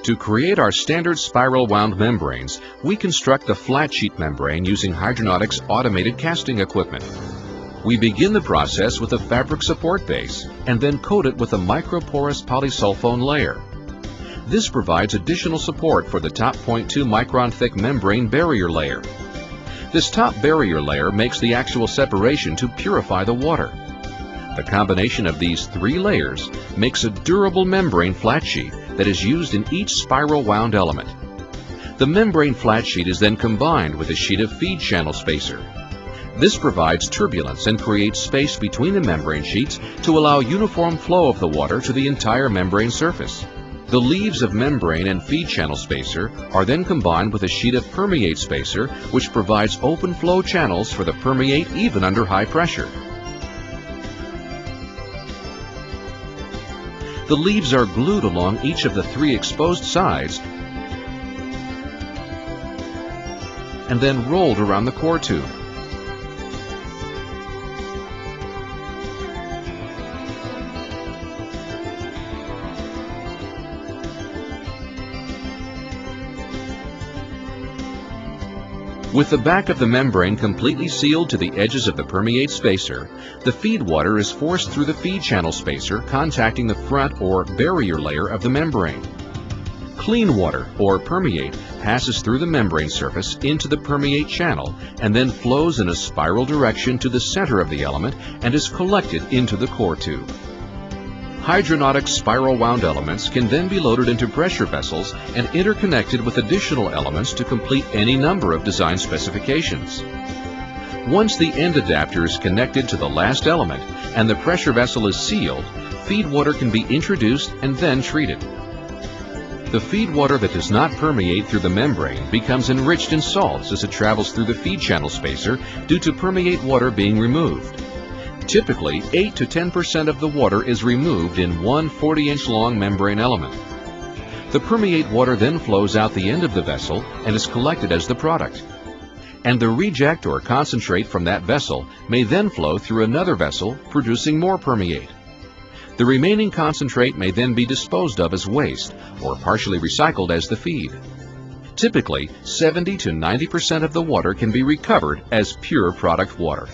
To create our standard spiral wound membranes, we construct the flat sheet membrane using Hydrontek's automated casting equipment. We begin the process with a fabric support base and then coat it with a microporous polysulfone layer. This provides additional support for the top 0.2 micron thick membrane barrier layer. This top barrier layer makes the actual separation to purify the water. The combination of these three layers makes a durable membrane flat sheet that is used in each spiral wound element. The membrane flat sheet is then combined with a sheet of feed channel spacer. This provides turbulence and creates space between the membrane sheets to allow uniform flow of the water to the entire membrane surface. The leaves of membrane and feed channel spacer are then combined with a sheet of permeate spacer, which provides open flow channels for the permeate even under high pressure. The leaves are glued along each of the three exposed sides and then rolled around the core tube. With the back of the membrane completely sealed to the edges of the permeate spacer, the feed water is forced through the feed channel spacer, contacting the front or barrier layer of the membrane. Clean water, or permeate, passes through the membrane surface into the permeate channel and then flows in a spiral direction to the center of the element and is collected into the core tube. Hydrontek's spiral wound elements can then be loaded into pressure vessels and interconnected with additional elements to complete any number of design specifications. Once the end adapter is connected to the last element and the pressure vessel is sealed, feed water can be introduced and then treated. The feed water that does not permeate through the membrane becomes enriched in salts as it travels through the feed channel spacer due to permeate water being removed. Typically, 8 to 10% of the water is removed in one 40-inch long membrane element. The permeate water then flows out the end of the vessel and is collected as the product. And the reject or concentrate from that vessel may then flow through another vessel, producing more permeate. The remaining concentrate may then be disposed of as waste or partially recycled as the feed. Typically, 70 to 90% of the water can be recovered as pure product water.